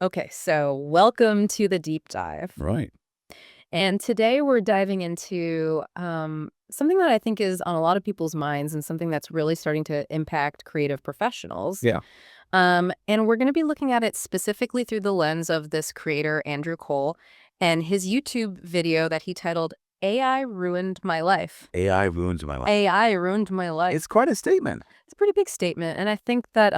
Okay, so welcome to the deep dive. Right. And today we're diving into something that I think is on a lot of people's minds and something that's really starting to impact creative professionals. Yeah. And we're going to be looking at it specifically through the lens of this creator, Andrew Cole, and his YouTube video that he titled AI Ruined My Life. AI ruins my life. AI ruined my life. It's quite a statement. It's a pretty big statement. And I think that,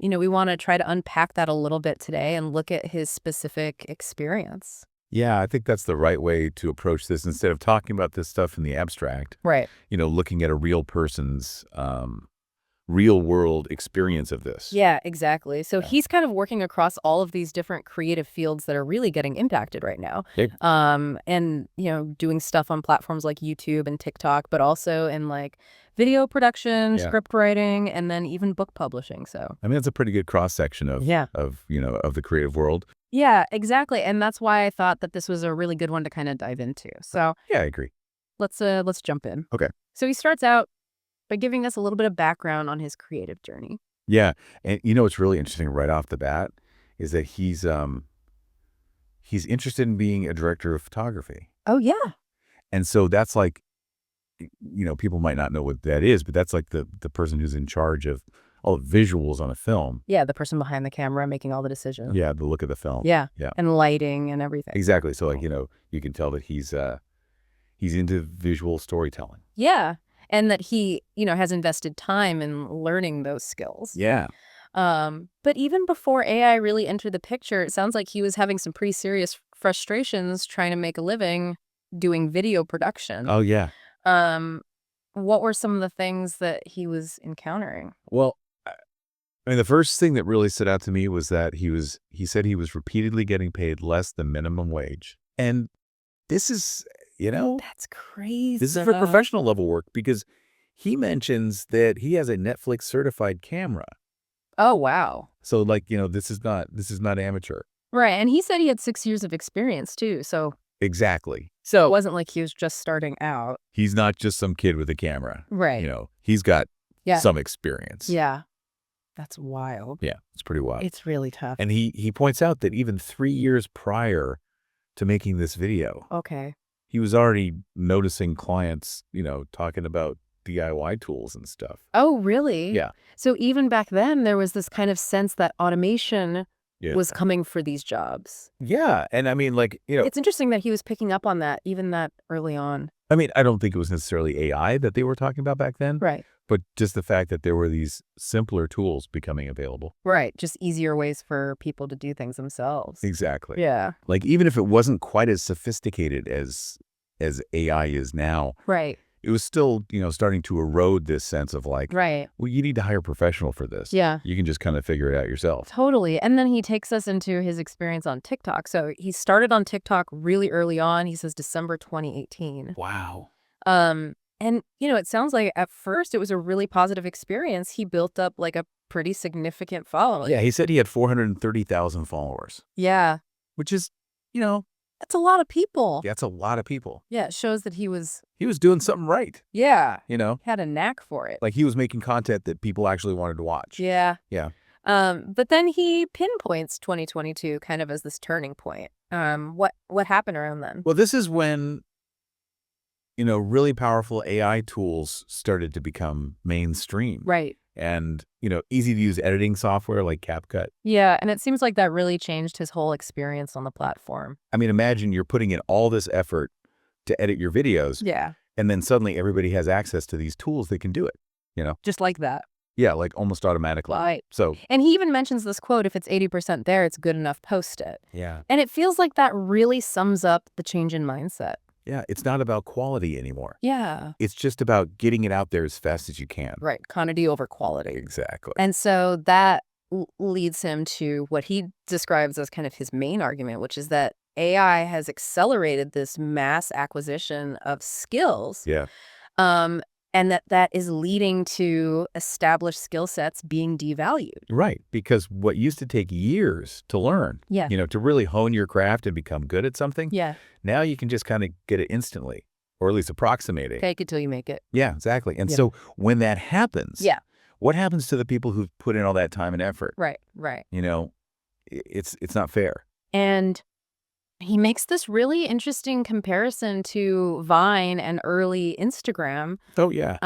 we want to try to unpack that a little bit today and look at his specific experience. Yeah, I think that's the right way to approach this instead of talking about this stuff in the abstract, Right. looking at a real person's real world experience of this. Yeah, exactly. So Yeah. he's kind of working across all of these different creative fields that are really getting impacted right now. Yeah. And, doing stuff on platforms like YouTube and TikTok, but also in like video production, Yeah. script writing, and then even book publishing. So I mean, that's a pretty good cross section of Yeah. of the creative world. yeah, exactly. And that's why I thought that this was a really good one to kind of dive into. So Yeah, I agree. let's jump in. Okay. So he starts out by giving us a little bit of background on his creative journey. Yeah. And what's really interesting right off the bat is that he's interested in being a director of photography. Oh, yeah. And so that's like, people might not know what that is, but that's like the person who's in charge of all the visuals on a film. Yeah, the person behind the camera making all the decisions. Yeah, the look of the film. Yeah. Yeah. And lighting and everything. Exactly. So like, you can tell that he's into visual storytelling. Yeah. And that he, has invested time in learning those skills. Yeah. But even before AI really entered the picture, it sounds like he was having some pretty serious frustrations trying to make a living doing video production. Oh yeah. Um, what were some of the things that he was encountering? Well, I mean, the first thing that really stood out to me was that he said he was repeatedly getting paid less than minimum wage. And this is, That's crazy. this is for professional level work because he mentions that he has a Netflix certified camera. Oh, wow. So like, this is not amateur. Right. And he said he had 6 years of experience too. So Exactly. it wasn't like he was just starting out. He's not just some kid with a camera. Right. He's got Yeah. some experience. Yeah. That's wild. Yeah, it's pretty wild. It's really tough. And he points out that even 3 years prior to making this video, Okay. he was already noticing clients, talking about DIY tools and stuff. Oh, really? Yeah. So even back then, there was this kind of sense that automation Yeah. was coming for these jobs. Yeah. And I mean, like, It's interesting that he was picking up on that even that early on. I mean, I don't think it was necessarily AI that they were talking about back then, Right. but just the fact that there were these simpler tools becoming available. Right. Just easier ways for people to do things themselves. Exactly. Yeah. Like, even if it wasn't quite as sophisticated as AI is now, Right. it was still, starting to erode this sense of like, Right. well, you need to hire a professional for this. Yeah. You can just kind of figure it out yourself. Totally. And then he takes us into his experience on TikTok. So he started on TikTok really early on. He says December 2018. Wow. And it sounds like at first it was a really positive experience. He built up like a pretty significant following. Yeah, he said he had 430,000 followers, Yeah. which is, That's a lot of people. that's a lot of people. Yeah. It shows that he was, Doing something right, yeah, had a knack for it. like he was making content that people actually wanted to watch. Yeah. Yeah. But then he pinpoints 2022 kind of as this turning point. What happened around then? Well, this is when, really powerful AI tools started to become mainstream. Right. And, easy to use editing software like CapCut. Yeah. And it seems like that really changed his whole experience on the platform. I mean, imagine you're putting in all this effort to edit your videos. Yeah. And then suddenly everybody has access to these tools that can do it, Just like that. Yeah, like almost automatically. Right. So, And he even mentions this quote, if it's 80% there, it's good enough, post it. yeah. And it feels like that really sums up the change in mindset. Yeah, it's not about quality anymore. Yeah. It's just about getting it out there as fast as you can. Right. Quantity over quality. Exactly. And so that leads him to what he describes as kind of his main argument, which is that AI has accelerated this mass acquisition of skills. Yeah. And that is leading to established skill sets being devalued. Right. Because what used to take years to learn, Yeah. to really hone your craft and become good at something, Yeah. now you can just kind of get it instantly, or at least approximate it. Fake it till you make it. Yeah, exactly. And Yeah. so when that happens, Yeah. what happens to the people who've put in all that time and effort? Right. Right. It's not fair. And he makes this really interesting comparison to Vine and early Instagram, Oh, yeah.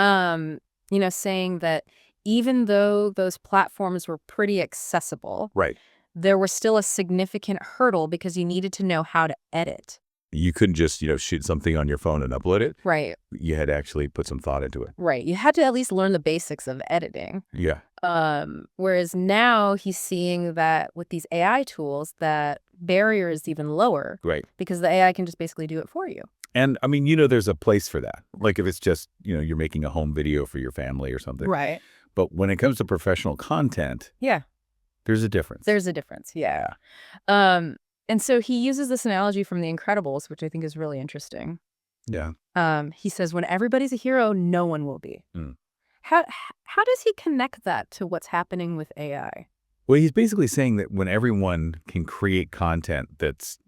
saying that even though those platforms were pretty accessible, Right. there was still a significant hurdle because you needed to know how to edit. You couldn't just, shoot something on your phone and upload it. Right, You had to actually put some thought into it. right. You had to at least learn the basics of editing. Yeah. Whereas now he's seeing that with these AI tools, that barrier is even lower Right. because the AI can just basically do it for you. And I mean, there's a place for that. Like if it's just, you're making a home video for your family or something. Right. But when it comes to professional content, Yeah. there's a difference. There's a difference. Yeah. And so he uses this analogy from The Incredibles, which I think is really interesting. Yeah. He says, when everybody's a hero, no one will be. Mm. How does he connect that to what's happening with AI? Well, he's basically saying that when everyone can create content that's,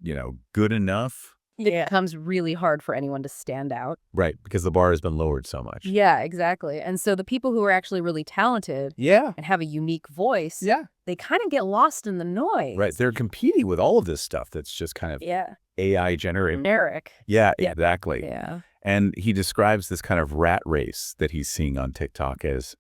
good enough. It becomes really hard for anyone to stand out. Right. Because the bar has been lowered so much. Yeah, exactly. And so the people who are actually really talented Yeah. and have a unique voice, Yeah. they kind of get lost in the noise. Right. They're competing with all of this stuff that's just kind of Yeah. AI generated. Generic. Yeah, Yeah. exactly. Yeah. And he describes this kind of rat race that he's seeing on TikTok as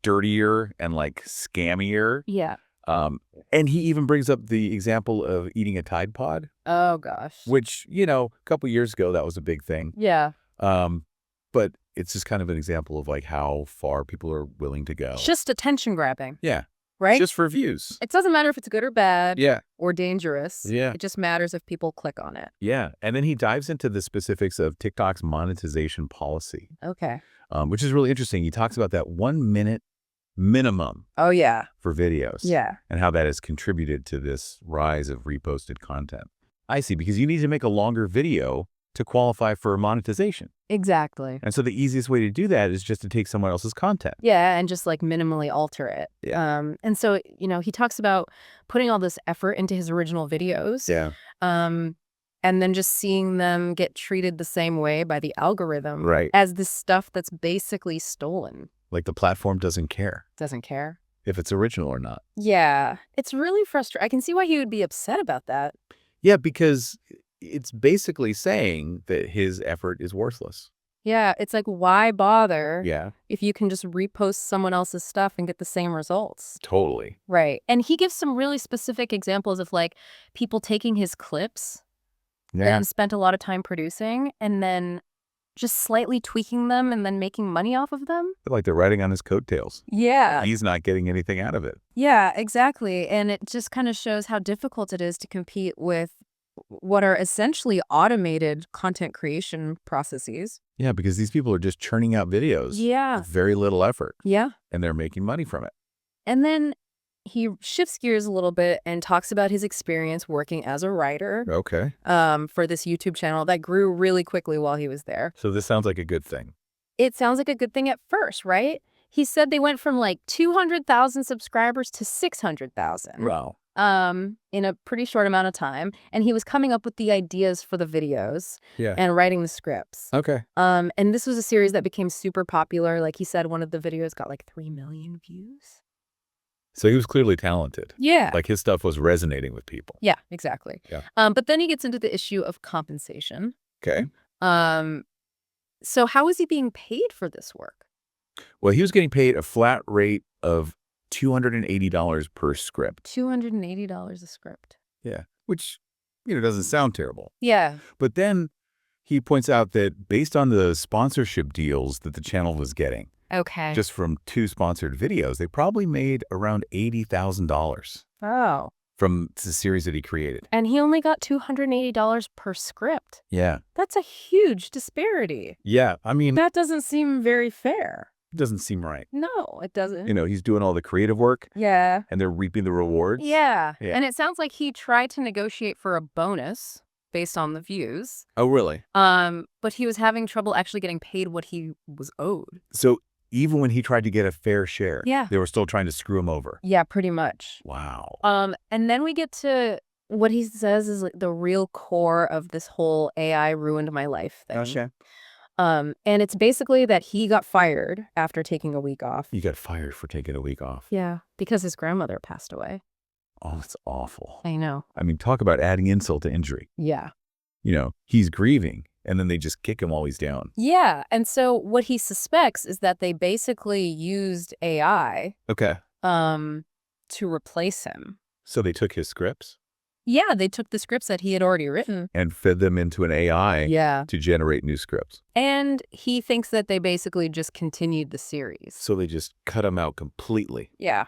dirtier and like scammier. Yeah. And he even brings up the example of eating a Tide Pod, Oh, gosh. which, a couple years ago, that was a big thing. Yeah. But it's just kind of an example of like how far people are willing to go. It's just attention grabbing, Yeah. right? Just for views. It doesn't matter if it's good or bad Yeah. or dangerous. Yeah. It just matters if people click on it. Yeah. And then he dives into the specifics of TikTok's monetization policy, Okay. which is really interesting. He talks about that 1 minute minimum Oh, yeah. for videos. Yeah. And how that has contributed to this rise of reposted content. I see, because you need to make a longer video to qualify for monetization. Exactly. And so the easiest way to do that is just to take someone else's content. Yeah, and just like minimally alter it. Yeah. And so, he talks about putting all this effort into his original videos. Yeah. And then just seeing them get treated the same way by the algorithm Right. as this stuff that's basically stolen. Like the platform doesn't care Doesn't care. if it's original or not. Yeah. It's really frustrating. I can see why he would be upset about that. Yeah, because it's basically saying that his effort is worthless. Yeah. It's like, why bother Yeah, if you can just repost someone else's stuff and get the same results? totally. Right. And he gives some really specific examples of like people taking his clips Yeah. and spent a lot of time producing and then just slightly tweaking them and then making money off of them. Like they're riding on his coattails. Yeah. He's not getting anything out of it. Yeah, exactly. And it just kind of shows how difficult it is to compete with what are essentially automated content creation processes. Yeah, because these people are just churning out videos Yeah. with very little effort, Yeah. and they're making money from it. And then he shifts gears a little bit and talks about his experience working as a writer Okay. for this YouTube channel that grew really quickly while he was there. So this sounds like a good thing. It sounds like a good thing at first, right? He said they went from like 200,000 subscribers to 600,000 Wow. in a pretty short amount of time. And he was coming up with the ideas for the videos Yeah. and writing the scripts. Okay. And this was a series that became super popular. Like he said, one of the videos got like 3 million views. So he was clearly talented. Yeah. Like his stuff was resonating with people. Yeah, exactly. Yeah. But then he gets into the issue of compensation. Okay. So how is he being paid for this work? Well, he was getting paid a flat rate of $280 per script. $280 a script. Yeah. Which, doesn't sound terrible. Yeah. But then he points out that based on the sponsorship deals that the channel was getting, Okay. just from 2 sponsored videos, they probably made around $80,000 Oh. from the series that he created. And he only got $280 per script. Yeah. That's a huge disparity. Yeah. I mean, That doesn't seem very fair. it doesn't seem right. No, it doesn't. He's doing all the creative work Yeah. and they're reaping the rewards. Yeah. Yeah. And it sounds like he tried to negotiate for a bonus based on the views. Oh, really? But he was having trouble actually getting paid what he was owed. So even when he tried to get a fair share, Yeah. they were still trying to screw him over. Yeah, pretty much. Wow. And then we get to what he says is like the real core of this whole AI ruined my life thing. And it's basically that he got fired after taking a week off. You got fired for taking a week off. Yeah, because his grandmother passed away. Oh, that's awful. I know. I mean, talk about adding insult to injury. Yeah. You know, he's grieving, and then they just kick him while he's down. Yeah, and so what he suspects is that they basically used AI Okay. to replace him. So they took his scripts Yeah, they took the scripts that he had already written. and fed them into an AI Yeah. to generate new scripts. And he thinks that they basically just continued the series. So they just cut him out completely. Yeah.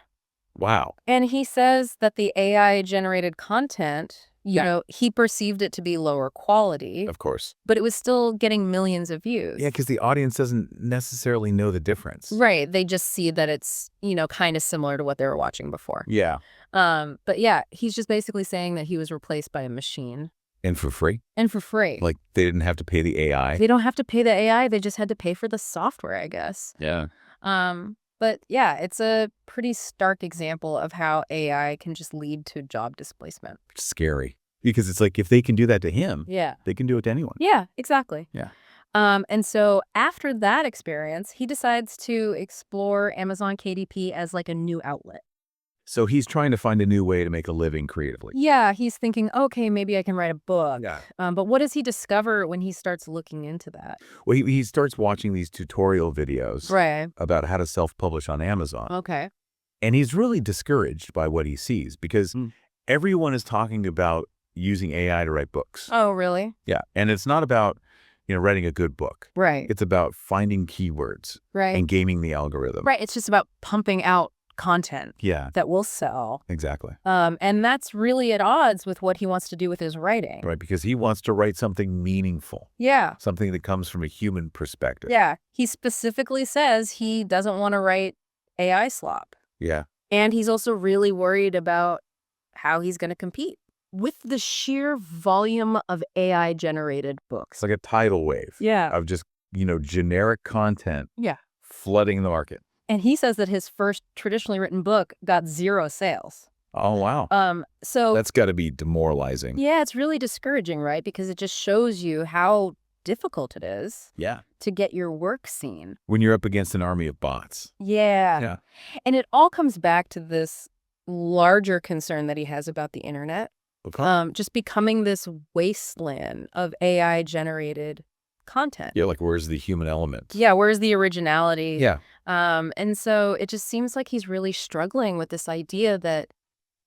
Wow. And he says that the AI-generated content, you know, he perceived it to be lower quality, Of course. but it was still getting millions of views. Yeah, because the audience doesn't necessarily know the difference. Right. They just see that it's, you know, kind of similar to what they were watching before. Yeah. But yeah, he's just basically saying that he was replaced by a machine. And for free? And for free. Like, they didn't have to pay the AI? They don't have to pay the AI. They just had to pay for the software, I guess. Yeah. But yeah, it's a pretty stark example of how AI can just lead to job displacement. Scary. Because it's like, if they can do that to him, Yeah. they can do it to anyone. Yeah, exactly. Yeah. And so after that experience, he decides to explore Amazon KDP as like a new outlet. So he's trying to find a new way to make a living creatively. Yeah, he's thinking, okay, maybe I can write a book. Yeah. But what does he discover when he starts looking into that? Well, he starts watching these tutorial videos Right. about how to self-publish on Amazon. Okay. And he's really discouraged by what he sees because everyone is talking about using AI to write books. Oh, really? Yeah. And it's not about, writing a good book. Right. It's about finding keywords Right. and gaming the algorithm. Right. It's just about pumping out content Yeah, that will sell. exactly. And that's really at odds with what he wants to do with his writing. Right, because he wants to write something meaningful, Yeah. something that comes from a human perspective. Yeah. He specifically says he doesn't want to write AI slop. Yeah. And he's also really worried about how he's going to compete with the sheer volume of AI-generated books. It's like a tidal wave Yeah. of just, generic content Yeah. flooding the market. And he says that his first traditionally written book got 0 sales. Oh, wow. So That's got to be demoralizing. yeah, it's really discouraging, right? Because it just shows you how difficult it is Yeah. to get your work seen. When you're up against an army of bots. Yeah. Yeah. And it all comes back to this larger concern that he has about the internet. Okay. Just becoming this wasteland of AI-generated content. Yeah, like where's the human element? Yeah, where's the originality? Yeah. And so it just seems like he's really struggling with this idea that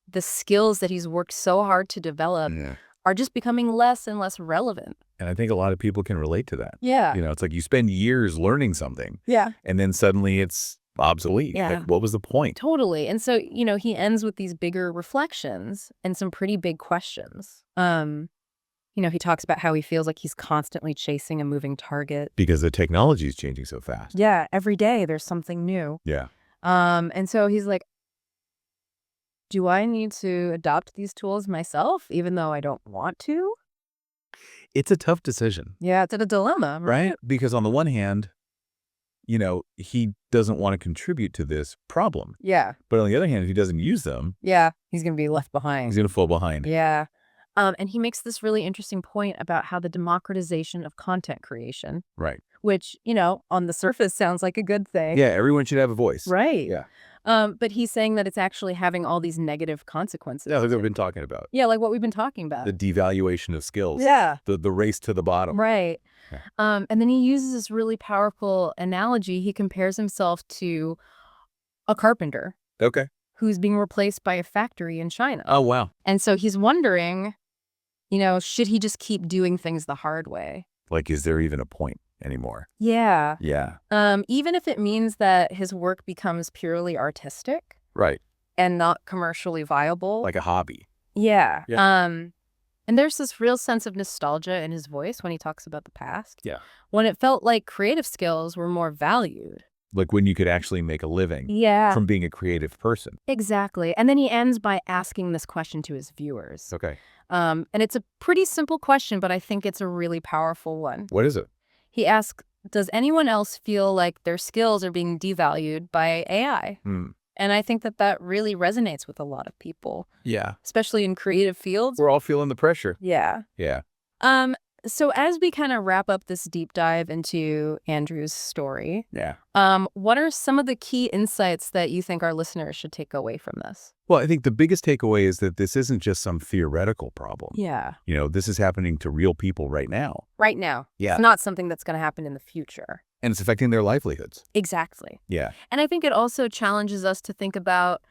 the skills that he's worked so hard to develop Yeah. are just becoming less and less relevant. And I think a lot of people can relate to that. Yeah. It's like you spend years learning something Yeah. and then suddenly it's obsolete. Yeah. Like, what was the point? Totally. And so, he ends with these bigger reflections and some pretty big questions. He talks about how he feels like he's constantly chasing a moving target. Because the technology is changing so fast. Yeah, every day there's something new. Yeah. And so he's like, do I need to adopt these tools myself, even though I don't want to? It's a tough decision, Yeah, it's a dilemma, right? Because on the one hand, he doesn't want to contribute to this problem. Yeah. But on the other hand, if he doesn't use them, Yeah. He's going to be left he's behind. going to fall behind. Yeah. And he makes this really interesting point about how the democratization of content creation, Right. which, on the surface sounds like a good thing. Yeah, everyone should have a voice. Right. Yeah. But he's saying that it's actually having all these negative consequences. Yeah, like we've been talking about. Yeah, like what we've been talking about. The devaluation of skills. Yeah. The race to the bottom. Right. Yeah. And then he uses this really powerful analogy. He compares himself to a carpenter Okay. who's being replaced by a factory in China. Oh, wow. And so he's wondering, should he just keep doing things the hard way? Like, is there even a point anymore? Yeah. Yeah. Even if it means that his work becomes purely artistic Right. and not commercially viable. Like a hobby. Yeah. Yeah. And there's this real sense of nostalgia in his voice when he talks about the past. Yeah. When it felt like creative skills were more valued. Like when you could actually make a living Yeah. from being a creative person. Exactly. And then he ends by asking this question to his viewers. Okay. And it's a pretty simple question, but I think it's a really powerful one. What is it? He asks, does anyone else feel like their skills are being devalued by AI? And I think that really resonates with a lot of people, Yeah. especially in creative fields. We're all feeling the pressure. Yeah. Yeah. So as we kind of wrap up this deep dive into Andrew's story, Yeah. what are some of the key insights that you think our listeners should take away from this? Well, I think the biggest takeaway is that this isn't just some theoretical problem. Yeah. This is happening to real people right now. Right now. Yeah. It's not something that's going to happen in the future. And it's affecting their livelihoods. Exactly. Yeah. And I think it also challenges us to think about,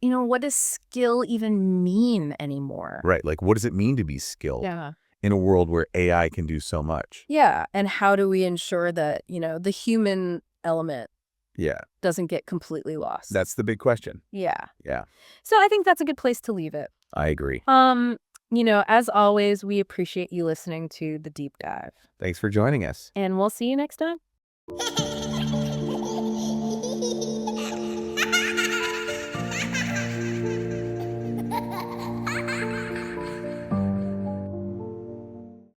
what does skill even mean anymore? Right. Like, what does it mean to be skilled Yeah. in a world where AI can do so much? Yeah. And how do we ensure that, the human element Yeah. doesn't get completely lost? That's the big question. Yeah. Yeah. So I think that's a good place to leave it. I agree. As always, we appreciate you listening to The Deep Dive. Thanks for joining us. And we'll see you next time.